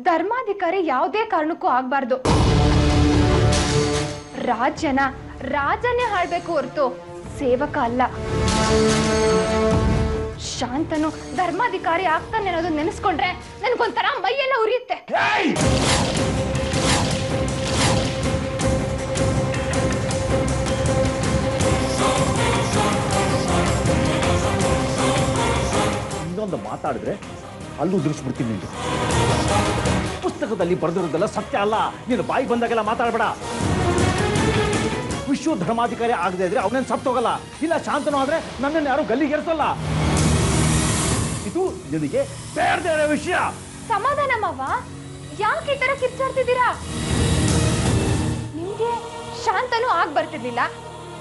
ಧರ್ಮಾಧಿಕಾರಿ ಯಾವುದೇ ಕಾರಣಕ್ಕೂ ಆಗ್ಬಾರ್ದು. ರಾಜನೇ ಆಳ್ಬೇಕು ಹೊರತು ಸೇವಕ ಅಲ್ಲ. ಶಾಂತನು ಧರ್ಮಾಧಿಕಾರಿ ಆಗ್ತಾನೆ ಅನ್ನೋದು ನೆನೆಸ್ಕೊಂಡ್ರೆ ನನ್ಗೊಂಥರ ಮೈಯೆಲ್ಲ ಉರಿಯುತ್ತೆ. ಇನ್ನೊಂದು ಮಾತಾಡಿದ್ರೆ ಅಲ್ಲೂ ಉದುರಿಸ್ಬಿಡ್ತೀನಿ. ನಿಂದು ಪುಸ್ತಕದಲ್ಲಿ ಬರೆದಿರೋದೆಲ್ಲ ಸತ್ಯ ಅಲ್ಲ. ನೀನು ಬಾಯಿ ಬಂದಾಗೆಲ್ಲ ಮಾತಾಡಬೇಡ. ವಿಶ್ವ ಧರ್ಮಾಧಿಕಾರಿ ಆಗದೆ ಇದ್ರೆ ಅವನೇನು ಸತ್ತೋಗಲ್ಲ. ಇಲ್ಲ ಶಾಂತನೂ ಆದ್ರೆ ನನ್ನನ್ನು ಯಾರು ಗಲ್ಲಿಗೇರಿಸಲ್ಲ. ಇದು ನಿನಗೆ ಬೇರೆ ವಿಷಯ. ಸಮಾಧಾನ ಮಾವ, ಯಾಕೆ ಈ ತರ ಕಿರ್ಚಾಡ್ತಿದ್ದೀರಾ? ನಿಮ್ಗೆ ಶಾಂತನೂ ಆಗ್ ಬರ್ತಿರ್ಲಿಲ್ಲ,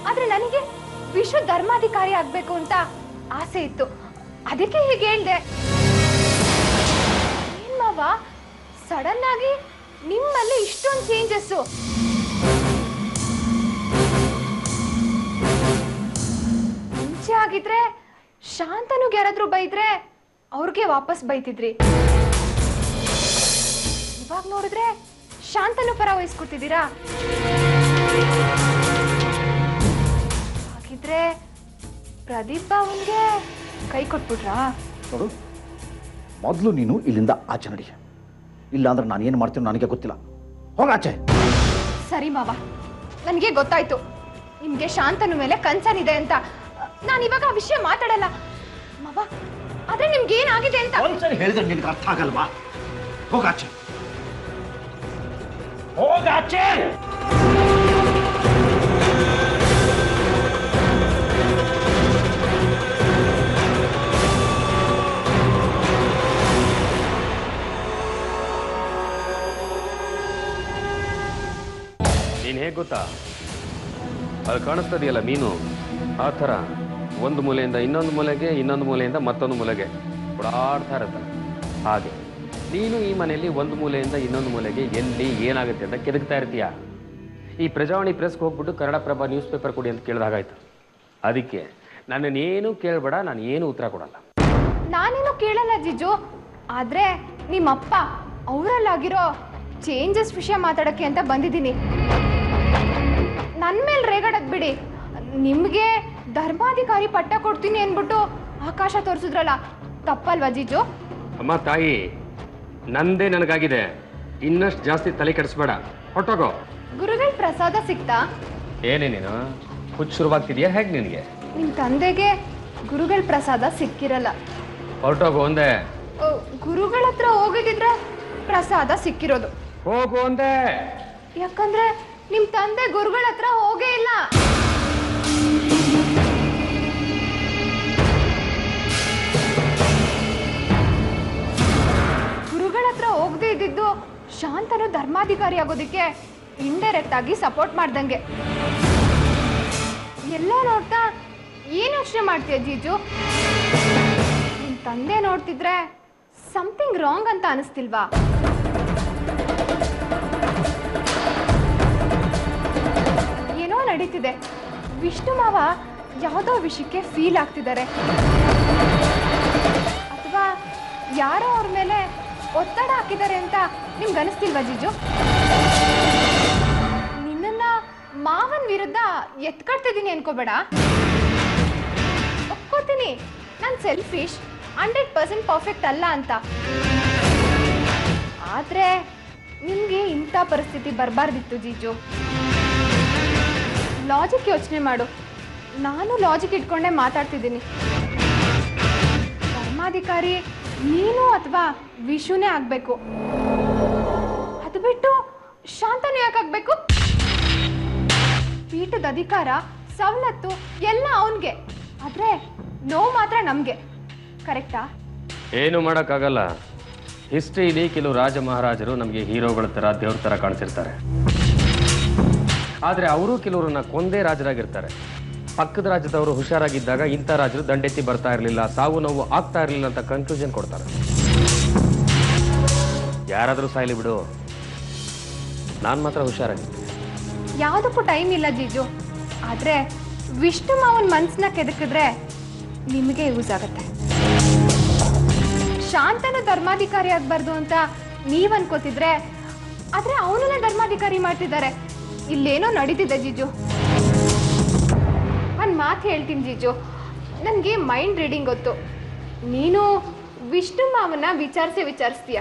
ಆದ್ರೆ ನನಗೆ ವಿಶ್ವ ಧರ್ಮಾಧಿಕಾರಿ ಆಗ್ಬೇಕು ಅಂತ ಆಸೆ ಇತ್ತು. ಅದಕ್ಕೆ ಹೀಗೆ ಹೇಳ್ದೆ. ಏನ್ ಮಾವ, ಸಡನ್ ಆಗಿ ನಿಮ್ಮಲ್ಲಿ ಇಷ್ಟೊಂದು ಚೇಂಜಸ್ಸು? ಮುಂಚೆ ಆಗಿದ್ರೆ ಶಾಂತನುಗೆ ಯಾರಾದ್ರೂ ಬೈದ್ರೆ ಅವ್ರಿಗೆ ವಾಪಸ್ ಬೈತಿದ್ರಿ. ಇವಾಗ ನೋಡಿದ್ರೆ ಶಾಂತನು ಪರ ವಹಿಸ್ಕೊತಿದ್ದೀರಾ. ಹಾಗಿದ್ರೆ ಪ್ರದೀಪ್ ಅವನ್ಗೆ ಕೈ ಕೊಟ್ಬಿಟ್ರಾ? ನೋಡು, ಮೊದಲು ನೀನು ಇಲ್ಲಿಂದ ಆಚೆ ನಡಿ. ಇಲ್ಲ ಅಂದ್ರೆ ನಾನು ಏನು ಮಾಡ್ತೀನಿ ನನಗೆ ಗೊತ್ತಿಲ್ಲ. ಹೋಗಾಚೆ. ಸರಿ ಮಾವ, ನನಗೆ ಗೊತ್ತಾಯ್ತು ನಿಮ್ಗೆ ಶಾಂತನು ಮೇಲೆ ಕನ್ಸರ್ನ್ ಇದೆ ಅಂತ. ನಾನು ಇವಾಗ ಆ ವಿಷಯ ಮಾತಾಡಲ್ಲ ಮಾವ. ಆದ್ರೆ ನಿಮ್ಗೆ ಏನಾಗಿದೆ ಅಂತ ಒಂದ್ಸರಿ ಹೇಳಿದ್ರೆ ನಿನಗೆ ಅರ್ಥ ಆಗಲ್ವಾ? ಹೋಗಾಚೆ, ಹೋಗಾಚೆ. ನೀನು ಹೇಗೆ ಗೊತ್ತಾ? ಅದು ಕಾಣಿಸ್ತದೆಯಲ್ಲ ಮೀನು, ಆ ಥರ ಒಂದು ಮೂಲೆಯಿಂದ ಇನ್ನೊಂದು ಮೂಲೆಗೆ, ಇನ್ನೊಂದು ಮೂಲೆಯಿಂದ ಮತ್ತೊಂದು ಮೂಲೆಗೆ ಓಡಾಡ್ತಾ ಇರುತ್ತಲ್ಲ. ಹಾಗೆ ನೀನು ಈ ಮನೆಯಲ್ಲಿ ಒಂದು ಮೂಲೆಯಿಂದ ಇನ್ನೊಂದು ಮೂಲೆಗೆ ಎಲ್ಲಿ ಏನಾಗುತ್ತೆ ಅಂತ ಕೆದಕ್ತಾ ಇರ್ತೀಯ. ಈ ಪ್ರಜಾವಾಣಿ ಪ್ರೆಸ್ಗೆ ಹೋಗ್ಬಿಟ್ಟು ಕನ್ನಡಪ್ರಭ ನ್ಯೂಸ್ ಪೇಪರ್ ಕೊಡಿ ಅಂತ ಕೇಳಿದಾಗಾಯ್ತು. ಅದಕ್ಕೆ ನನ್ನನ್ನೇನು ಕೇಳಬೇಡ, ನಾನು ಏನು ಉತ್ತರ ಕೊಡಲ್ಲ. ನಾನೇನು ಕೇಳಲ್ಲ ಜಿಜು. ಆದ್ರೆ ನಿಮ್ಮಪ್ಪ ಅವರಲ್ಲಾಗಿರೋ ಚೇಂಜಸ್ ವಿಷಯ ಮಾತಾಡಕ್ಕೆ ಅಂತ ಬಂದಿದ್ದೀನಿ. ನನ್ನ ಮೇಲೆ ರೇಗಾಡೋದು ಬಿಡಿ. ನಿಮಗೆ ಧರ್ಮಾಧಿಕಾರಿ ಪಟ್ಟ ಕೊಡ್ತೀನಿ ಅಂದ್ಬಿಟ್ಟು ಆಕಾಶ ತೋರಿಸಿದ್ರಲ್ಲ, ತಪ್ಪಲ್ವಾ ಜಿಜು? ಅಮ್ಮ ತಾಯಿ, ನಂದೇ ನನಗಾಗಿದೆ, ಇನ್ನಷ್ಟು ಜಾಸ್ತಿ ತಲೆ ಕೆಡಿಸ್ಬೇಡ, ಹೊಟ್ಟೋಗೋ. ಗುರುಗಳ ಪ್ರಸಾದ ಸಿಕ್ತಾ? ಏನೇನೇನು ಹುಚ್ಚು ಶುರುವಾಗ್ತಿದ್ಯಾ ಹೇಗೆ ನಿನಗೆ? ನಿಮ್ಮ ತಂದೆಗೆ ಗುರುಗಳ ಪ್ರಸಾದ ಸಿಕ್ಕಿರಲ್ಲ. ಹೊರಟೋಗು ಒಂದೇ. ಗುರುಗಳ ಹತ್ರ ಹೋಗಿದ್ರೆ ಪ್ರಸಾದ ಸಿಕ್ಕಿರೋದು. ಹೋಗು ಒಂದೇ. ಯಾಕಂದ್ರೆ ನಿಮ್ ತಂದೆ ಗುರುಗಳ ಹತ್ರ ಹೋಗೇ ಇಲ್ಲ. ಗುರುಗಳ ಹತ್ರ ಹೋಗದೆ ಇದ್ದಿದ್ದು ಶಾಂತನು ಧರ್ಮಾಧಿಕಾರಿ ಆಗೋದಿಕ್ಕೆ ಇಂಡೈರೆಕ್ಟ್ ಆಗಿ ಸಪೋರ್ಟ್ ಮಾಡ್ದಂಗೆ. ಎಲ್ಲ ನೋಡ್ತಾ ಏನ್ ಯೋಚನೆ ಮಾಡ್ತೀಯ ಜೀಜು? ನಿಮ್ ತಂದೆ ನೋಡ್ತಿದ್ರೆ ಸಮಥಿಂಗ್ ರಾಂಗ್ ಅಂತ ಅನಿಸ್ತಿಲ್ವಾ? ಏನೋ ನಡೀತಿದೆ. ವಿಷ್ಣು ಮಾವ ಯಾವುದೋ ವಿಷಯಕ್ಕೆ ಫೀಲ್ ಆಗ್ತಿದ್ದಾರೆ, ಅಥವಾ ಯಾರೋ ಅವ್ರ ಮೇಲೆ ಒತ್ತಡ ಹಾಕಿದ್ದಾರೆ ಅಂತ ನಿಮ್ಗೆ ಅನಿಸ್ತಿಲ್ವಾ ಜೀಜು? ನಿನ್ನನ್ನ ಮಾವನ್ ವಿರುದ್ಧ ಎತ್ಕಡ್ತಿದ್ದೀನಿ ಅನ್ಕೋಬೇಡ. ಒಪ್ಕೋತೀನಿ ನಾನು ಸೆಲ್ಫಿಶ್, 100% ಪರ್ಫೆಕ್ಟ್ ಅಲ್ಲ ಅಂತ. ಆದ್ರೆ ನಿಮ್ಗೆ ಇಂಥ ಪರಿಸ್ಥಿತಿ ಬರಬಾರ್ದಿತ್ತು ಜೀಜು. ಲಾಜಿಕ್ ಯೋಚನೆ ಮಾಡು. ನಾನು ಲಾಜಿಕ್ ಇಟ್ಕೊಂಡೇ ಮಾತಾಡ್ತಿದ್ದೀನಿ. ಧರ್ಮಾಧಿಕಾರಿ ನೀನು ಅಥವಾ ವಿಶುನೇ ಆಗ್ಬೇಕು. ಅದು ಬಿಟ್ಟು ಶಾಂತನು ಯಾಕಾಗ್ಬೇಕು? ಪೀಠದ ಅಧಿಕಾರ, ಸವಲತ್ತು ಎಲ್ಲ ಅವನ್ಗೆ, ಆದ್ರೆ ನೋವು ಮಾತ್ರ ನಮ್ಗೆ. ಕರೆಕ್ಟಾ? ಏನು ಮಾಡೋಕ್ಕಾಗಲ್ಲ. ಹಿಸ್ಟ್ರಿಲಿ ಕೆಲವು ರಾಜ ಮಹಾರಾಜರು ನಮಗೆ ಹೀರೋಗಳ ಥರ, ದೇವ್ರ ಥರ ಕಾಣಿಸಿರ್ತಾರೆ. ಆದರೆ ಅವರು ಕೆಲವರನ್ನ ಕೊಂದೇ ರಾಜರಾಗಿರ್ತಾರೆ. ಪಕ್ಕದ ರಾಜ್ಯದವರು ಹುಷಾರಾಗಿದ್ದಾಗ ಇಂಥ ರಾಜರು ದಂಡೆತ್ತಿ ಬರ್ತಾ ಇರಲಿಲ್ಲ, ಸಾವು ನೋವು ಆಗ್ತಾ ಇರಲಿಲ್ಲ ಅಂತ ಕನ್ಕ್ಲೂಷನ್ ಕೊಡ್ತಾರೆ. ಯಾರಾದರೂ ಸಾಯ್ಲಿ ಬಿಡು, ನಾನು ಮಾತ್ರ ಹುಷಾರಾಗಿದ್ದೆ. ಯಾವುದಕ್ಕೂ ಟೈಮ್ ಇಲ್ಲ ಜೀಜು. ಆದ್ರೆ ವಿಷ್ಣು ಮಾವನ್ ಮನ್ಸನ್ನ ಕೆದಕಿದ್ರೆ ನಿಮಗೆ ಯೂಸ್ ಆಗತ್ತೆ. ಶಾಂತನು ಧರ್ಮಾಧಿಕಾರಿ ಆಗ್ಬಾರ್ದು ಅಂತ ನೀವ್ ಅನ್ಕೋತಿದ್ರೆ ಆದ್ರೆ ಅವನನ್ನ ಧರ್ಮಾಧಿಕಾರಿ ಮಾಡ್ತಿದ್ದಾರೆ. ಇಲ್ಲೇನೋ ನಡೀತಿದೆ ಜೀಜು. ಒಂದ್ ಮಾತು ಹೇಳ್ತೀನಿ ಜೀಜು, ನನ್ಗೆ ಮೈಂಡ್ ರೀಡಿಂಗ್ ಗೊತ್ತು. ನೀನು ವಿಷ್ಣು ಮಾವನ್ನ ವಿಚಾರಿಸ್ತೀಯ.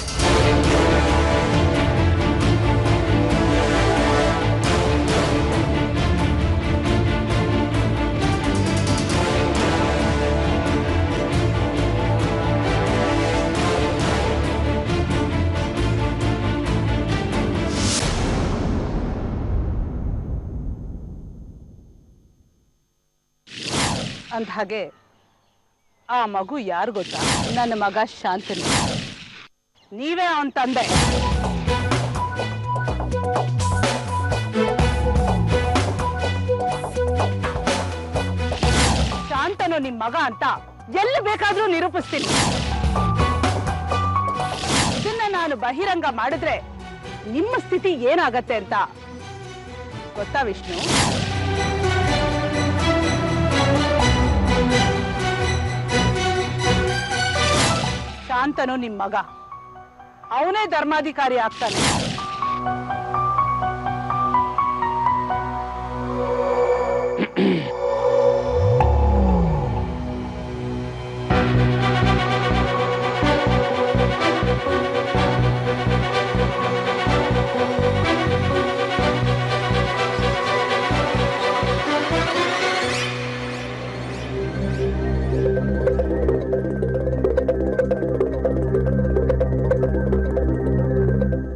ಅಂದ ಹಾಗೆ ಆ ಮಗು ಯಾರು ಗೊತ್ತಾ? ನನ್ನ ಮಗ ಶಾಂತನು. ನೀವೇ ಅವನ್ ತಂದೆ. ಶಾಂತನು ನಿಮ್ ಮಗ ಅಂತ ಎಲ್ಲಿ ಬೇಕಾದ್ರೂ ನಿರೂಪಿಸ್ತೀನಿ. ಇದನ್ನ ನಾನು ಬಹಿರಂಗ ಮಾಡಿದ್ರೆ ನಿಮ್ಮ ಸ್ಥಿತಿ ಏನಾಗತ್ತೆ ಅಂತ ಗೊತ್ತಾ ವಿಷ್ಣು? ಶಾಂತನು ನಿಮ್ ಮಗ, ಅವನೇ ಧರ್ಮಾಧಿಕಾರಿ ಆಗ್ತಾನೆ.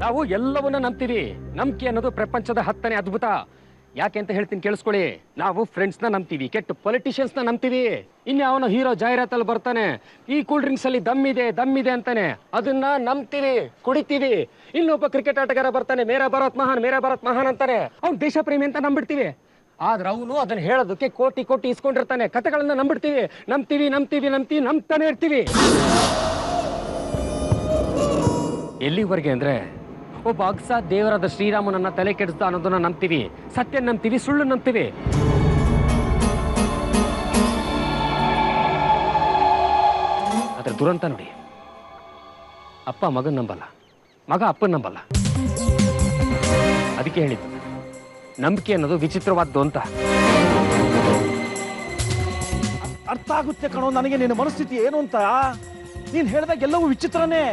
ನಾವು ಎಲ್ಲವನ್ನ ನಂಬ್ತೀವಿ. ನಂಬಿಕೆ ಅನ್ನೋದು ಪ್ರಪಂಚದ 10ನೇ ಅದ್ಭುತ. ಯಾಕೆ ಅಂತ ಹೇಳ್ತೀನಿ ಕೇಳಿಸ್ಕೊಳ್ಳಿ. ನಾವು ಫ್ರೆಂಡ್ಸ್ನ ನಂಬ್ತೀವಿ, ಕೆಟ್ಟ ಪೊಲಿಟಿಷಿಯನ್ಸ್ನ ನಂಬ್ತೀವಿ. ಇನ್ಯಾವನೋ ಹೀರೋ ಜಾಹೀರಾತಲ್ಲಿ ಬರ್ತಾನೆ, ಈ ಕೂಲ್ ಡ್ರಿಂಕ್ಸ್ ಅಲ್ಲಿ ದಮ್ಮಿದೆ ಅಂತಾನೆ, ಅದನ್ನ ನಂಬ್ತೀವಿ, ಕುಡಿತೀವಿ. ಇನ್ನೊಬ್ಬ ಕ್ರಿಕೆಟ್ ಆಟಗಾರ ಬರ್ತಾನೆ, ಮೇರಾ ಭಾರತ್ ಮಹಾನ್ ಅಂತಾನೆ, ಅವ್ನು ದೇಶ ಪ್ರೇಮಿ ಅಂತ ನಂಬಿಡ್ತೀವಿ. ಆದ್ರೆ ಅವನು ಅದನ್ನ ಹೇಳೋದಕ್ಕೆ ಕೋಟಿ ಇಸ್ಕೊಂಡಿರ್ತಾನೆ. ಕಥೆಗಳನ್ನ ನಂಬ್ತೀವಿ, ನಂಬ್ತಾನೆ ಇರ್ತೀವಿ. ಎಲ್ಲಿವರೆಗೆ ಅಂದ್ರೆ ಒಬ್ಬ ಅಗ್ಸ ದೇವರಾದ ಶ್ರೀರಾಮನನ್ನ ತಲೆ ಕೆಡಿಸ್ದ ಅನ್ನೋದನ್ನ ನಂಬ್ತೀವಿ, ಸತ್ಯ ನಂಬ್ತೀವಿ, ಸುಳ್ಳು ನಂಬ್ತೀವಿ. ಆದ್ರೆ ದುರಂತ ನೋಡಿ, ಅಪ್ಪ ಮಗನ್ ನಂಬಲ್ಲ, ಮಗ ಅಪ್ಪನ್ ನಂಬಲ್ಲ. ಅದಕ್ಕೆ ಹೇಳಿದ್ದು ನಂಬಿಕೆ ಅನ್ನೋದು ವಿಚಿತ್ರವಾದ್ದು ಅಂತ. ಅರ್ಥ ಆಗುತ್ತೆ ಕಣೋ ನನಗೆ ನಿನ್ನ ಮನಸ್ಥಿತಿ ಏನು ಅಂತ. ನೀನ್ ಹೇಳಿದಾಗ ಎಲ್ಲವೂ ವಿಚಿತ್ರನೇ,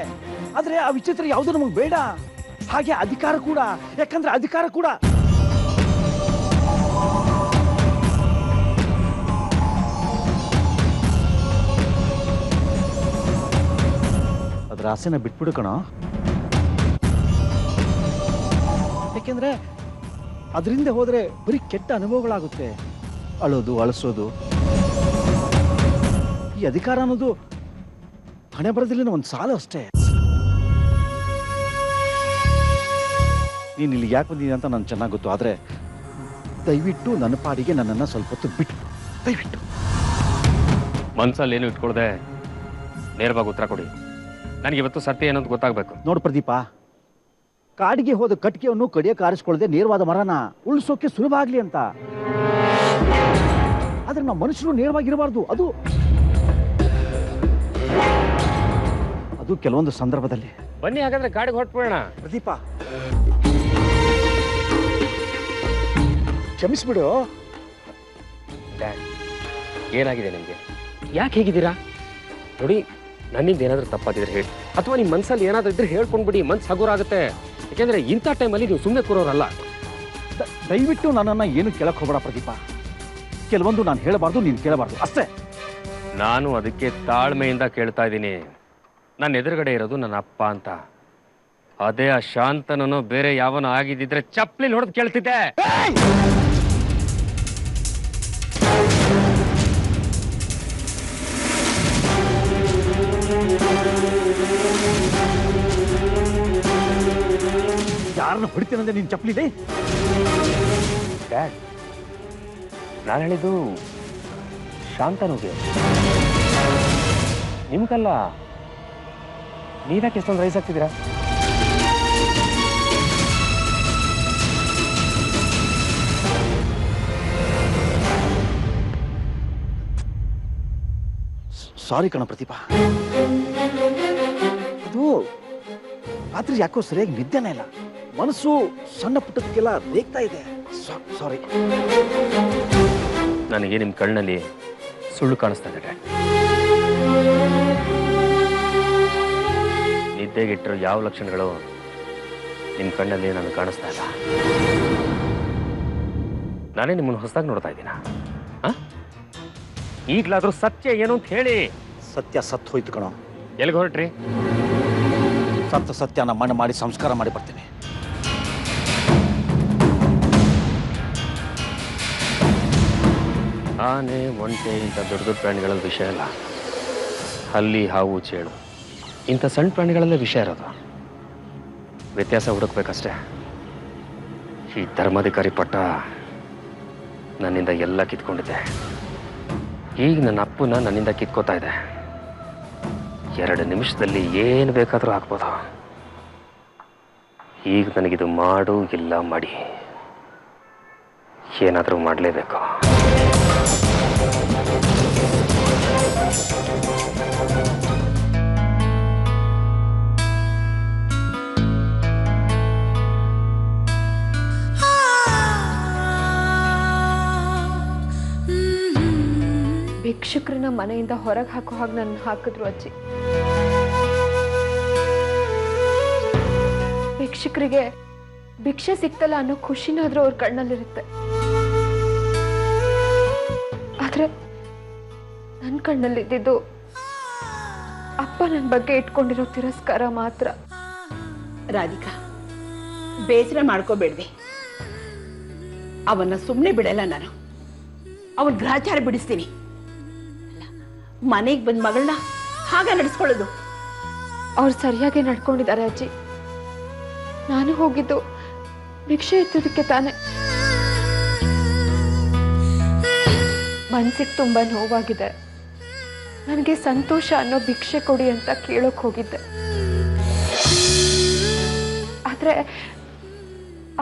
ಆದ್ರೆ ಆ ವಿಚಿತ್ರ ಯಾವುದು ನಮಗೆ ಬೇಡ. ಹಾಗೆ ಅಧಿಕಾರ ಕೂಡ, ಯಾಕಂದ್ರೆ ಅಧಿಕಾರ ಕೂಡ ಅದ್ರ ಆಸೆನ ಬಿಟ್ಬಿಡು ಕಣೋ. ಯಾಕೆಂದ್ರೆ ಅದರಿಂದ ಹೋದ್ರೆ ಬರೀ ಕೆಟ್ಟ ಅನುಭವಗಳಾಗುತ್ತೆ. ಅಳೋದು, ಅಳಸೋದು. ಈ ಅಧಿಕಾರ ಅನ್ನೋದು ಹಣೆ ಬರದಿಲ್ಲಿನ ಒಂದು ಸಾಲು ಅಷ್ಟೇ. ನೀನು ಇಲ್ಲಿ ಯಾಕೆ ಬಂದಿದೆ ಅಂತ ನನಗೆ ಚೆನ್ನಾಗಿ ಗೊತ್ತು. ಆದರೆ ದಯವಿಟ್ಟು ನನ್ನ ಪಾಡಿಗೆ ನನ್ನನ್ನು ಸ್ವಲ್ಪ ಹೊತ್ತು ಬಿಟ್ಟು, ದಯವಿಟ್ಟು ಮನ್ಸಲ್ಲಿ ಏನು ಇಟ್ಕೊಳ್ದೆ ನೇರವಾಗಿ ಉತ್ತರ ಕೊಡಿ. ನನಗೆ ಇವತ್ತು ಸತ್ಯ ಏನಂತ ಗೊತ್ತಾಗಬೇಕು. ನೋಡು ಪ್ರದೀಪ, ಕಾಡಿಗೆ ಹೋದ ಕಟ್ಟಿಗೆಯನ್ನು ಕಡಿಯಕ್ಕೆ ಆರಿಸ್ಕೊಳ್ಳದೆ ನೇರವಾದ ಮರನ ಉಳಿಸೋಕೆ ಸುಲಭ ಆಗಲಿ ಅಂತ. ಆದರೆ ನಾವು ಮನುಷ್ಯರು ನೇರವಾಗಿರಬಾರ್ದು. ಅದು ಕೆಲವೊಂದು ಸಂದರ್ಭದಲ್ಲಿ. ಬನ್ನಿ ಹಾಗಾದ್ರೆ ಗಾಡಿಗೆ ಹೊರಟ್ಬಿಡೋಣ. ಪ್ರದೀಪ ಕ್ಷಮಿಸ್ಬಿಡು. ಏನಾಗಿದೆ ನಿಮಗೆ? ಯಾಕೆ ಹೇಗಿದ್ದೀರಾ? ನೋಡಿ, ನನ್ನಿಂದ ಏನಾದ್ರೂ ತಪ್ಪಾಗಿದ್ರೆ ಹೇಳಿ, ಅಥವಾ ನಿಮ್ಮ ಮನಸ್ಸಲ್ಲಿ ಏನಾದ್ರೂ ಇದ್ರೆ ಹೇಳ್ಕೊಂಡ್ಬಿಡಿ, ಮನ್ಸು ಹಗುರ ಆಗುತ್ತೆ. ಯಾಕೆಂದ್ರೆ ಇಂಥ ಟೈಮಲ್ಲಿ ನೀವು ಸುಮ್ಮನೆ ಕೂರೋರಲ್ಲ. ದಯವಿಟ್ಟು ನನ್ನನ್ನು ಏನು ಕೇಳಕ್ ಹೋಗಬೇಡ ಪ್ರದೀಪ. ಕೆಲವೊಂದು ನಾನು ಹೇಳಬಾರ್ದು, ನೀನು ಕೇಳಬಾರ್ದು ಅಷ್ಟೇ. ನಾನು ಅದಕ್ಕೆ ತಾಳ್ಮೆಯಿಂದ ಕೇಳ್ತಾ ಇದ್ದೀನಿ. ನನ್ನ ಎದುರುಗಡೆ ಇರೋದು ನನ್ನ ಅಪ್ಪ ಅಂತ. ಅದೇ ಆ ಶಾಂತನೋ ಬೇರೆ ಯಾವನೋ ಆಗಿದ್ದಿದ್ರೆ ಚಪ್ಪಲಿ ಹೊಡೆದು ಕೇಳ್ತಿದ್ದೆ. ಯಾರನ್ನ ಹೊಡಿತೀನಂದ್ರೆ ನೀನು ಚಪ್ಪಲಿದೆ? ಡ್ಯಾಡ್, ನಾನು ಹೇಳಿದ್ದು ಶಾಂತನಿಗೆ, ನಿಮ್ಗಲ್ಲ. ನೀವ್ಯಾಕೆ ಎಷ್ಟೊಂದು ರೈಸ್ ಆಗ್ತಿದ್ದೀರಾ? ಸಾರಿ ಕಣ ಪ್ರತಿಭಾ, ಅದು ರಾತ್ರಿ ಯಾಕೋ ಸರಿಯಾಗಿ ನಿದ್ದೆನೇ ಇಲ್ಲ. ಮನಸ್ಸು ಸಣ್ಣ ಪುಟ್ಟದಕ್ಕೆಲ್ಲ ರೇಗ್ತಾ ಇದೆ. ಸಾರಿ. ನನಗೆ ನಿಮ್ಮ ಕಣ್ಣಲ್ಲಿ ಸುಳ್ಳು ಕಾಣಿಸ್ತಾ ಇದೆ. ನಿದ್ದೆಗಿಟ್ಟರು ಯಾವ ಲಕ್ಷಣಗಳು ನಿಮ್ಮ ಕಣ್ಣಲ್ಲಿ ನನಗೆ ಕಾಣಿಸ್ತಾ ಇಲ್ಲ. ನಾನೇ ನಿಮ್ಮನ್ನು ಹೊಸದಾಗಿ ನೋಡ್ತಾ ಇದ್ದೀನ. ಈಗಲಾದ್ರೂ ಸತ್ಯ ಏನು ಅಂತ ಹೇಳಿ. ಸತ್ಯ ಸತ್ತು ಹೋಯ್ತು ಕಣೋ. ಎಲ್ಲಿಗೆ ಹೊರಟ್ರಿ? ಸತ್ಯನ ಮಣ್ಣು ಮಾಡಿ ಸಂಸ್ಕಾರ ಮಾಡಿ ಬರ್ತೀನಿ. ಆನೆ, ಒಂಟೆ ಇಂಥ ದೊಡ್ಡ ದೊಡ್ಡ ಪ್ರಾಣಿಗಳ ವಿಷಯ ಅಲ್ಲ. ಹಲ್ಲಿ, ಹಾವು, ಚೇಳು ಇಂಥ ಸಣ್ಣ ಪ್ರಾಣಿಗಳಲ್ಲೇ ವಿಷಯ ಇರೋದು. ವ್ಯತ್ಯಾಸ ಹುಡುಕ್ಬೇಕಷ್ಟೇ. ಈ ಧರ್ಮಾಧಿಕಾರಿ ಪಟ್ಟ ನನ್ನಿಂದ ಎಲ್ಲ ಕಿತ್ಕೊಂಡಿದ್ದೆ. ಈಗ ನನ್ನ ಅಪ್ಪನ ನನ್ನಿಂದ ಕಿತ್ಕೋತಾ ಇದೆ. 2 ನಿಮಿಷದಲ್ಲಿ ಏನು ಬೇಕಾದರೂ ಹಾಕ್ಬೋದು. ಈಗ ನನಗಿದು ಮಾಡು ಇಲ್ಲ ಮಾಡಿ ಏನಾದರೂ ಮಾಡಲೇಬೇಕು. ಭಿಕ್ಷುಕರನ್ನ ಮನೆಯಿಂದ ಹೊರಗೆ ಹಾಕೋ ಹಾಗೆ ನನ್ನ ಹಾಕಿದ್ರು ಅಜ್ಜಿ. ಭಿಕ್ಷುಕರಿಗೆ ಭಿಕ್ಷೆ ಸಿಕ್ತಲ್ಲ ಅನ್ನೋ ಖುಷಿನಾದ್ರೂ ಅವ್ರ ಕಣ್ಣಲ್ಲಿರುತ್ತೆ. ಆದ್ರೆ ನನ್ನ ಕಣ್ಣಲ್ಲಿದ್ದು ಅಪ್ಪ ನನ್ನ ಬಗ್ಗೆ ಇಟ್ಕೊಂಡಿರೋ ತಿರಸ್ಕಾರ ಮಾತ್ರ. ರಾಧಿಕಾ, ಬೇಸರ ಮಾಡ್ಕೋಬೇಡ್ವೆ. ಅವನ್ನ ಸುಮ್ಮನೆ ಬಿಡಲ್ಲ ನಾನು. ಅವನ ಗ್ರಹಚಾರ ಬಿಡಿಸ್ತೀನಿ. ಮನೆಗೆ ಬಂದ ಮಗಳನ್ನ ಹಾಗೆ ನಡೆಸ್ಕೊಳ್ಳೋದು. ಅವ್ರು ಸರಿಯಾಗಿ ನಡ್ಕೊಂಡಿದ್ದಾರೆ ಅಜ್ಜಿ. ನಾನು ಹೋಗಿದ್ದು ಭಿಕ್ಷೆ ಎತ್ತೋದಕ್ಕೆ ತಾನೆ. ಮನ್ಸಿಗೆ ತುಂಬಾ ನೋವಾಗಿದೆ. ನನಗೆ ಸಂತೋಷ ಅನ್ನೋ ಭಿಕ್ಷೆ ಕೊಡಿ ಅಂತ ಕೇಳೋಕ್ ಹೋಗಿದ್ದೆ. ಆದ್ರೆ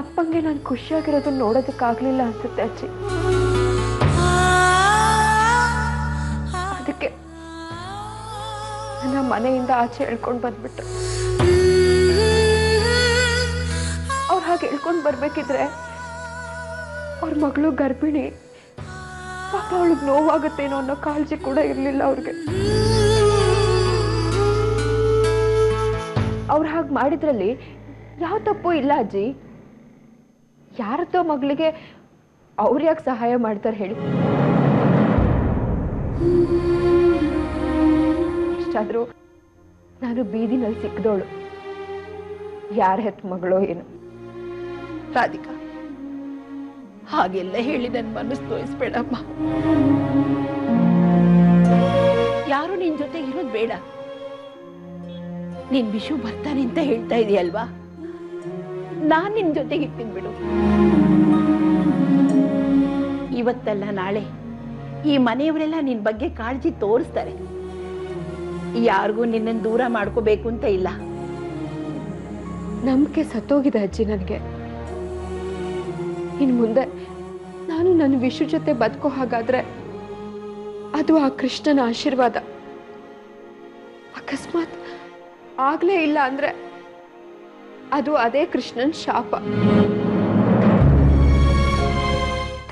ಅಪ್ಪಂಗೆ ನಾನು ಖುಷಿಯಾಗಿರೋದು ನೋಡೋದಕ್ಕಾಗ್ಲಿಲ್ಲ ಅನ್ಸುತ್ತೆ ಅಜ್ಜಿ. ಅದಕ್ಕೆ ನನ್ನ ಮನೆಯಿಂದ ಆಚೆ ಎಳ್ಕೊಂಡು ಬಂದ್ಬಿಟ್ರು. ಅವ್ರು ಹಾಗೆ ಎಳ್ಕೊಂಡು ಬರ್ಬೇಕಿದ್ರೆ ಅವ್ರ ಮಗಳು ಗರ್ಭಿಣಿ, ಪಾಪ ಅವಳಿಗೆ ನೋವಾಗುತ್ತೇನೋ ಅನ್ನೋ ಕಾಳಜಿ ಕೂಡ ಇರಲಿಲ್ಲ ಅವ್ರಿಗೆ. ಅವ್ರು ಹಾಗೆ ಮಾಡಿದ್ರಲ್ಲಿ ಯಾವ ತಪ್ಪು ಇಲ್ಲ ಅಜ್ಜಿ. ಯಾರದೋ ಮಗಳಿಗೆ ಅವ್ರು ಯಾಕೆ ಸಹಾಯ ಮಾಡ್ತಾರೆ ಹೇಳಿ? ಎಷ್ಟಾದ್ರೂ ನಾನು ಬೀದಿನಲ್ಲಿ ಸಿಕ್ಕದವಳು. ಯಾರ ಹೆತ್ತ ಮಗಳೋ ಏನು. ರಾಧಿಕಾ, ಹಾಗೆಲ್ಲ ಹೇಳಿ ನನ್ನ ಮನಸ್ಸು ತೋರಿಸ್ಬೇಡಮ್ಮ. ಯಾರು ನಿನ್ ಜೊತೆ ಇರೋದು ಬೇಡ. ನಿನ್ ವಿಷು ಬರ್ತಾನೆ ಅಂತ ಹೇಳ್ತಾ ಇದೆಯಲ್ವಾ, ನಾನ್ ನಿನ್ ಜೊತೆಗೆ ಇರ್ತೀನಿ ಬಿಡು. ಇವತ್ತಲ್ಲ ನಾಳೆ ಈ ಮನೆಯವರೆಲ್ಲ ನಿನ್ ಬಗ್ಗೆ ಕಾಳಜಿ ತೋರಿಸ್ತಾರೆ. ಯಾರಿಗೂ ನಿನ್ನನ್ನು ದೂರ ಮಾಡ್ಕೋಬೇಕು ಅಂತ ಇಲ್ಲ. ನಂಬಿಕೆ ಸತ್ತೋಗಿದೆ ಅಜ್ಜಿ ನನಗೆ. ಇನ್ ಮುಂದೆ ನಾನು ನನ್ನ ವಿಷು ಜೊತೆ ಬದುಕೋ ಹಾಗಾದ್ರೆ ಅದು ಆ ಕೃಷ್ಣನ ಆಶೀರ್ವಾದ. ಅಕಸ್ಮಾತ್ ಆಗ್ಲೇ ಇಲ್ಲ ಅಂದ್ರೆ ಅದು ಅದೇ ಕೃಷ್ಣನ್ ಶಾಪ.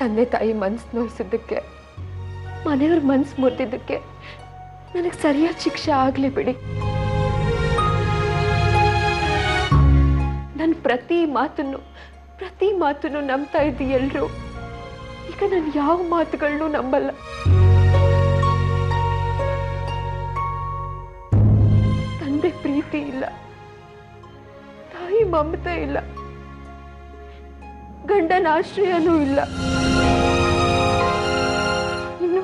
ತಂದೆ ತಾಯಿ ಮನ್ಸು ನೋಯಿಸಿದ್ದಕ್ಕೆ, ಮನೆಯವ್ರ ಮನ್ಸು ಮುರಿದಿದ್ದಕ್ಕೆ ನನಗೆ ಸರಿಯಾದ ಶಿಕ್ಷೆ ಆಗ್ಲಿ ಬಿಡಿ. ನನ್ನ ಪ್ರತಿ ಮಾತನ್ನು ನಂಬ್ತಾ ಇದ್ದಿ ಎಲ್ರು. ಈಗ ನಾನು ಯಾವ ಮಾತುಗಳನ್ನೂ ನಂಬಲ್ಲ. ತಂದೆ ಪ್ರೀತಿ ಇಲ್ಲ, ತಾಯಿ ಮಮತೆ ಇಲ್ಲ, ಗಂಡನ ಆಶ್ರಯನೂ ಇಲ್ಲ, ಇನ್ನು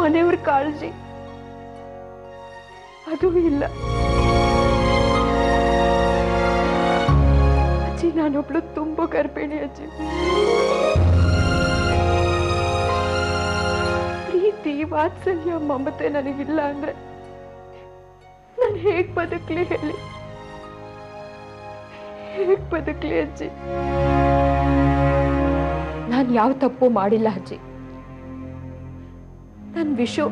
ಮನೆಯವ್ರ ಕಾಳಜಿ ಅದು ಇಲ್ಲ. ಅಜ್ಜಿ, ನಾನೊಬ್ಳು ತುಂಬಾ ಗರ್ಭಿಣಿ ಅಜ್ಜಿ. ಪ್ರೀತಿ, ವಾತ್ಸಲ್ಯ, ಮಮತೆ ನನಗಿಲ್ಲ ಅಂದ್ರೆ ನಾನು ಹೇಗ್ ಬದುಕ್ಲಿ ಹೇಳಿ? ಹೇಗ್ ಬದುಕ್ಲಿ ಅಜ್ಜಿ? ನಾನು ಯಾವ ತಪ್ಪು ಮಾಡಿಲ್ಲ ಅಜ್ಜಿ. ನನ್ ವಿಷು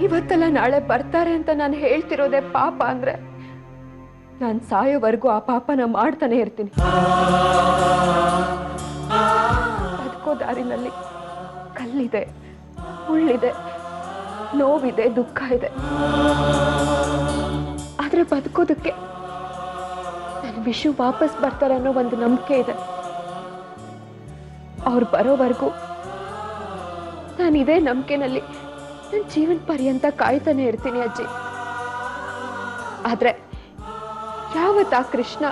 ಇವತ್ತಲ್ಲ ನಾಳೆ ಬರ್ತಾರೆ ಅಂತ ನಾನು ಹೇಳ್ತಿರೋದೇ ಪಾಪ ಅಂದ್ರೆ ನಾನು ಸಾಯೋವರೆಗೂ ಆ ಪಾಪನ ಮಾಡ್ತಾನೆ ಇರ್ತೀನಿ. ಬದುಕೋ ದಾರಿನಲ್ಲಿ ಕಲ್ಲಿದೆ, ಮುಳ್ಳಿದೆ, ನೋವಿದೆ, ದುಃಖ ಇದೆ. ಆದ್ರೆ ಬದುಕೋದಕ್ಕೆ ನನ್ನ ವಿಷು ವಾಪಸ್ ಬರ್ತಾರೆ ಅನ್ನೋ ಒಂದು ನಂಬಿಕೆ ಇದೆ. ಅವ್ರು ಬರೋವರೆಗೂ ನಾನು ಇದೇ ನಂಬಿಕೆನಲ್ಲಿ ನನ್ನ ಜೀವನ ಪರ್ಯಂತ ಕಾಯ್ತಾನೆ ಇರ್ತೀನಿ ಅಜ್ಜಿ. ಆದ್ರೆ ಯಾವತ್ತ ಆ ಕೃಷ್ಣ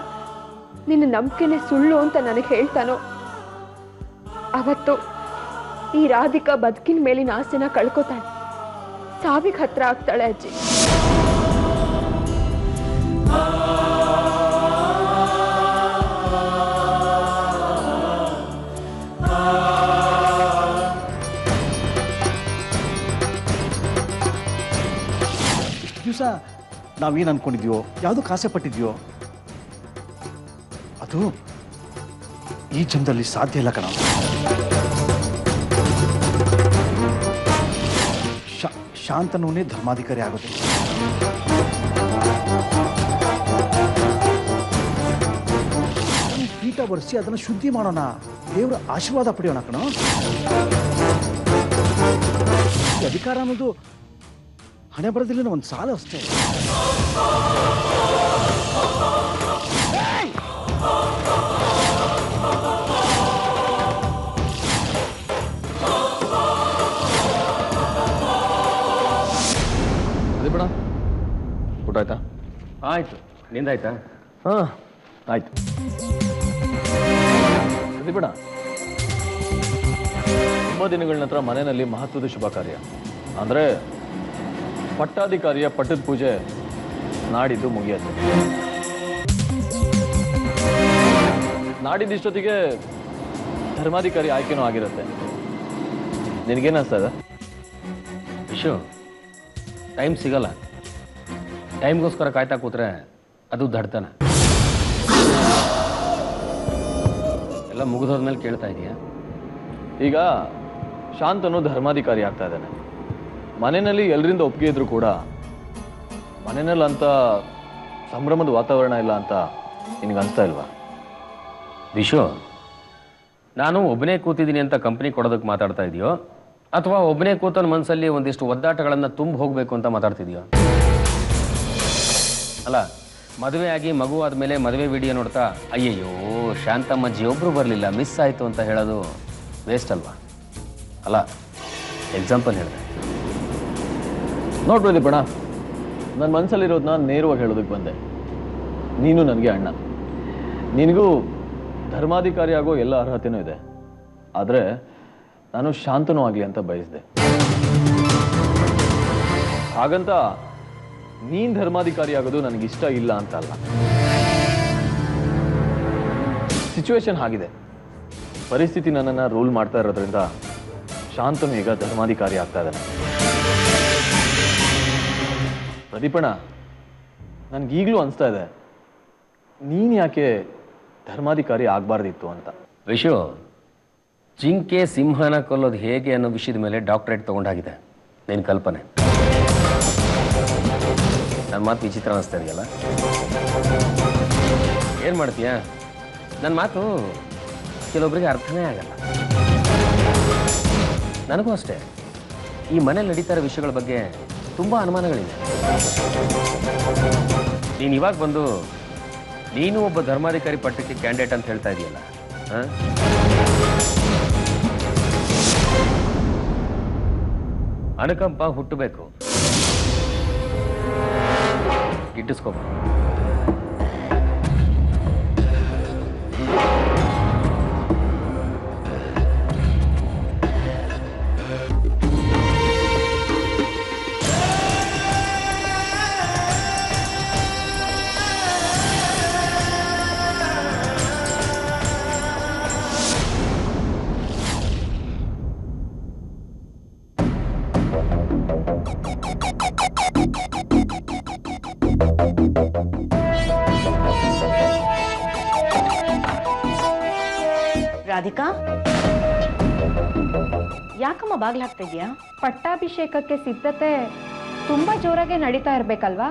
ನಿನ್ನ ನಂಬಿಕೆನೆ ಸುಳ್ಳು ಅಂತ ನನಗೆ ಹೇಳ್ತಾನೋ ಅವತ್ತು ಈ ರಾಧಿಕಾ ಬದುಕಿನ ಮೇಲಿನ ಆಸೆನ ಕಳ್ಕೊತಾಳೆ, ಸಾವಿಗೆ ಹತ್ರ ಆಗ್ತಾಳೆ ಅಜ್ಜಿ. ದಿವಸ ನಾವೇನು ಅನ್ಕೊಂಡಿದ್ಯೋ, ಯಾವುದಕ್ಕೆ ಆಸೆ ಪಟ್ಟಿದ್ಯೋ ಅದು ಈ ಜನ್ಮದಲ್ಲಿ ಸಾಧ್ಯ ಇಲ್ಲ ಕಣ. ಶಾಂತನೂನೇ ಧರ್ಮಾಧಿಕಾರಿ ಆಗೋದು. ಪೀಠ ಒರೆಸಿ ಅದನ್ನು ಶುದ್ಧಿ ಮಾಡೋಣ, ದೇವರ ಆಶೀರ್ವಾದ ಪಡೆಯೋಣ ಕಣ. ಅಧಿಕಾರ ಅನ್ನೋದು ಹಣೆ ಬರದಿಲ್ಲ ಒಂದು ಸಾಲ ಅಷ್ಟೇ. ಅದೇ ಬೇಡ, ಊಟ ಆಯ್ತಾ? ಆಯ್ತು, ನಿಂದಾಯ್ತಾ? ಹಾಂ ಆಯ್ತು. ಅದೇ ಬೇಡ, ತುಂಬ ದಿನಗಳ ನಂತರ ಮನೆಯಲ್ಲಿ ಮಹತ್ವದ ಶುಭ ಕಾರ್ಯ ಅಂದರೆ ಪಟ್ಟಾಧಿಕಾರಿಯ ಪಟ್ಟದ ಪೂಜೆ ನಾಡಿದ್ದು ಮುಗಿಯುತ್ತೆ. ನಾಡಿದ್ದಿಷ್ಟೊತ್ತಿಗೆ ಧರ್ಮಾಧಿಕಾರಿ ಆಯ್ಕೆನೂ ಆಗಿರುತ್ತೆ. ನಿನಗೇನಿಸ್ತದೆ? ವಿಶು, ಟೈಮ್ ಸಿಗಲ್ಲ. ಟೈಮ್ಗೋಸ್ಕರ ಕಾಯ್ತಾ ಕೂತ್ರೆ ಅದು ದಡ್ತನ. ಎಲ್ಲ ಮುಗಿದೋದ್ಮೇಲೆ ಕೇಳ್ತಾ ಇದೀಯಾ? ಈಗ ಶಾಂತನು ಧರ್ಮಾಧಿಕಾರಿ ಆಗ್ತಾ ಇದ್ದಾನೆ. ಮನೆಯಲ್ಲಿ ಎಲ್ಲರಿಂದ ಒಪ್ಪಿಗೆ ಇದ್ರು ಕೂಡ ಮನೆಯಲ್ಲಿ ಅಂತ ಸಂಭ್ರಮದ ವಾತಾವರಣ ಇಲ್ಲ ಅಂತ ನಿನಗೆ ಅನಿಸ್ತಾ ಇಲ್ವಾ? ವಿಶು, ನಾನು ಒಬ್ಬನೇ ಕೂತಿದ್ದೀನಿ ಅಂತ ಕಂಪ್ನಿ ಕೊಡೋದಕ್ಕೆ ಮಾತಾಡ್ತಾ ಇದೆಯೋ ಅಥವಾ ಒಬ್ಬನೇ ಕೂತನ ಮನಸ್ಸಲ್ಲಿ ಒಂದಿಷ್ಟು ಒದ್ದಾಟಗಳನ್ನು ತುಂಬ ಹೋಗಬೇಕು ಅಂತ ಮಾತಾಡ್ತಿದ್ಯೋ? ಅಲ್ಲ, ಮದುವೆ ಆಗಿ ಮಗು ಆದಮೇಲೆ ಮದುವೆ ವಿಡಿಯೋ ನೋಡ್ತಾ ಅಯ್ಯಯ್ಯೋ ಶಾಂತಮ್ಮಜ್ಜಿ ಒಬ್ಬರು ಬರಲಿಲ್ಲ, ಮಿಸ್ ಆಯಿತು ಅಂತ ಹೇಳೋದು ವೇಸ್ಟ್ ಅಲ್ವಾ? ಅಲ್ಲ, ಎಕ್ಸಾಂಪಲ್ ಹೇಳಿದೆ. ನೋಡ್ಬೋದು ಬಣ, ನನ್ನ ಮನಸ್ಸಲ್ಲಿರೋದನ್ನ ನೇರವಾಗಿ ಹೇಳೋದಕ್ಕೆ ಬಂದೆ. ನೀನು ನನಗೆ ಅಣ್ಣ, ನಿನಗೂ ಧರ್ಮಾಧಿಕಾರಿ ಆಗೋ ಎಲ್ಲ ಅರ್ಹತೆನೂ ಇದೆ. ಆದರೆ ನಾನು ಶಾಂತನೂ ಆಗಲಿ ಅಂತ ಬಯಸಿದೆ. ಹಾಗಂತ ನೀನು ಧರ್ಮಾಧಿಕಾರಿ ಆಗೋದು ನನಗಿಷ್ಟ ಇಲ್ಲ ಅಂತ ಅಲ್ಲ. ಸಿಚುವೇಶನ್ ಆಗಿದೆ, ಪರಿಸ್ಥಿತಿ ನನ್ನನ್ನು ರೂಲ್ ಮಾಡ್ತಾ ಇರೋದ್ರಿಂದ ಶಾಂತನು ಈಗ ಧರ್ಮಾಧಿಕಾರಿ ಆಗ್ತಾ ಇದ್ದಾನೆ. ಪ್ರದೀಪಣ್ಣ, ನನಗೀಗಲೂ ಅನಿಸ್ತಾ ಇದೆ ನೀನು ಯಾಕೆ ಧರ್ಮಾಧಿಕಾರಿ ಆಗಬಾರ್ದಿತ್ತು ಅಂತ. ವಿಶು, ಜಿಂಕೆ ಸಿಂಹನ ಕೊಲ್ಲೋದು ಹೇಗೆ ಅನ್ನೋ ವಿಷಯದ ಮೇಲೆ ಡಾಕ್ಟರೇಟ್ ತೊಗೊಂಡಾಗಿದೆ ನಿನ್ನ ಕಲ್ಪನೆ. ನನ್ನ ಮಾತು ವಿಚಿತ್ರ ಅನ್ನಿಸ್ತಾ ಇದೆಯಲ್ಲ? ಏನು ಮಾಡ್ತೀಯಾ? ನನ್ನ ಮಾತು ಕೆಲವೊಬ್ಬರಿಗೆ ಅರ್ಥನೇ ಆಗಲ್ಲ. ನನಗೂ ಅಷ್ಟೇ ಈ ಮನೇಲಿ ನಡೀತಾ ಇರೋ ವಿಷಯಗಳ ಬಗ್ಗೆ ತುಂಬ ಅನುಮಾನಗಳಿದೆ. ನೀನು ಇವಾಗ ಬಂದು ನೀನು ಒಬ್ಬ ಧರ್ಮಾಧಿಕಾರಿ ಪಟ್ಟಕ್ಕೆ ಕ್ಯಾಂಡಿಡೇಟ್ ಅಂತ ಹೇಳ್ತಾ ಇದೆಯಲ್ಲ, ಅನುಕಂಪ ಹುಟ್ಟಬೇಕು, ಗಿಟ್ಟಿಸ್ಕೋಬೇಕು. ರಾಧಿಕಾ, ಯಾಕಮ್ಮ ಬಾಗ್ಲಾಗ್ತಾ ಇದೆಯಾ? ಪಟ್ಟಾಭಿಷೇಕಕ್ಕೆ ಸಿದ್ಧತೆ ತುಂಬಾ ಜೋರಾಗೆ ನಡೀತಾ ಇರ್ಬೇಕಲ್ವಾ?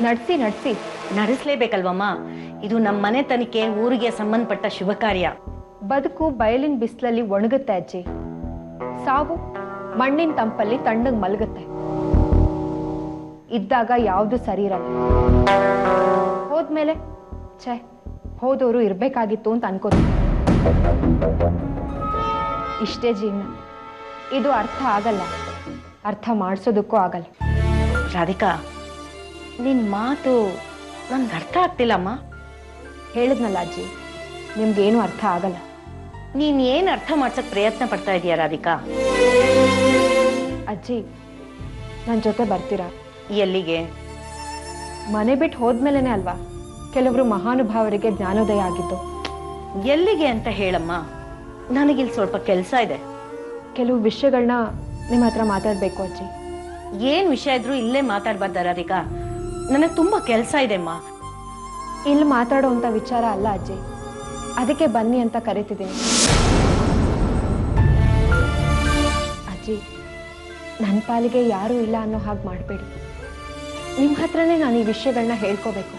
ನಡೆಸಿ ನಡೆಸಿ. ನಡೆಸಲೇಬೇಕಲ್ವಮ್ಮ? ಇದು ನಮ್ಮ ಮನೆ ತನಿಖೆ, ಊರಿಗೆ ಸಂಬಂಧಪಟ್ಟ ಶುಭ ಕಾರ್ಯ. ಬದುಕು ಬಯಲಿನ ಬಿಸಿಲಲ್ಲಿ ಒಣಗುತ್ತೆ ಅಜ್ಜಿ, ಸಾವು ಮಣ್ಣಿನ ತಂಪಲ್ಲಿ ತಣ್ಣಗೆ ಮಲಗುತ್ತೆ. ಇದ್ದಾಗ ಯಾವುದು ಸರಿ ಇರಲ್ಲ, ಹೋದ್ಮೇಲೆ ಛೇ ಹೋದವರು ಇರ್ಬೇಕಾಗಿತ್ತು ಅಂತ ಅನ್ಕೋತೀನಿ. ಇಷ್ಟೇ ಜೀವನ, ಇದು ಅರ್ಥ ಆಗಲ್ಲ, ಅರ್ಥ ಮಾಡಿಸೋದಕ್ಕೂ ಆಗಲ್ಲ. ರಾಧಿಕಾ, ನಿನ್ ಮಾತು ನನ್ಗೆ ಅರ್ಥ ಆಗ್ತಿಲ್ಲಮ್ಮ. ಹೇಳಿದ್ನಲ್ಲ ಅಜ್ಜಿ, ನಿಮ್ಗೇನು ಅರ್ಥ ಆಗಲ್ಲ. ನೀನ್ ಏನ್ ಅರ್ಥ ಮಾಡ್ಸಕ್ ಪ್ರಯತ್ನ ಪಡ್ತಾ ಇದೀಯ ರಾಧಿಕಾ? ಅಜ್ಜಿ, ನನ್ನ ಜೊತೆ ಬರ್ತೀರಾ? ಎಲ್ಲಿಗೆ? ಮನೆ ಬಿಟ್ಟು ಹೋದ್ಮೇಲೆನೆ ಅಲ್ವಾ ಕೆಲವರು ಮಹಾನುಭಾವರಿಗೆ ಜ್ಞಾನೋದಯ ಆಗಿದ್ದು. ಎಲ್ಲಿಗೆ ಅಂತ ಹೇಳಮ್ಮ, ನನಗಿಲ್ಲಿ ಸ್ವಲ್ಪ ಕೆಲಸ ಇದೆ. ಕೆಲವು ವಿಷಯಗಳನ್ನ ನಿಮ್ಮ ಹತ್ರ ಮಾತಾಡ್ಬೇಕು ಅಜ್ಜಿ. ಏನ್ ವಿಷಯ ಇದ್ರು ಇಲ್ಲೇ ಮಾತಾಡ್ಬಾರ್ದ ರಾಧಿಕಾ? ನನಗೆ ತುಂಬಾ ಕೆಲಸ ಇದೆ ಅಮ್ಮ. ಇಲ್ಲಿ ಮಾತಾಡೋ ಅಂತ ವಿಚಾರ ಅಲ್ಲ ಅಜ್ಜಿ, ಅದಕ್ಕೆ ಬನ್ನಿ ಅಂತ ಕರಿತಿದ್ದೀನಿ. ಅಜ್ಜಿ, ನನ್ನ ಪಾಲಿಗೆ ಯಾರೂ ಇಲ್ಲ ಅನ್ನೋ ಹಾಗೆ ಮಾಡಬೇಡಿ. ನಿಮ್ಮ ಹತ್ರನೇ ನಾನು ಈ ವಿಷಯಗಳನ್ನ ಹೇಳ್ಕೋಬೇಕು.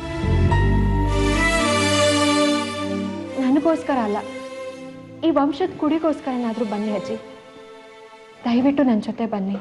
ನನಗೋಸ್ಕರ ಅಲ್ಲ, ಈ ವಂಶದ ಕುಡಿಗೋಸ್ಕರನಾದ್ರೂ ಬನ್ನಿ ಅಜ್ಜಿ, ದಯವಿಟ್ಟು ನನ್ನ ಜೊತೆ ಬನ್ನಿ.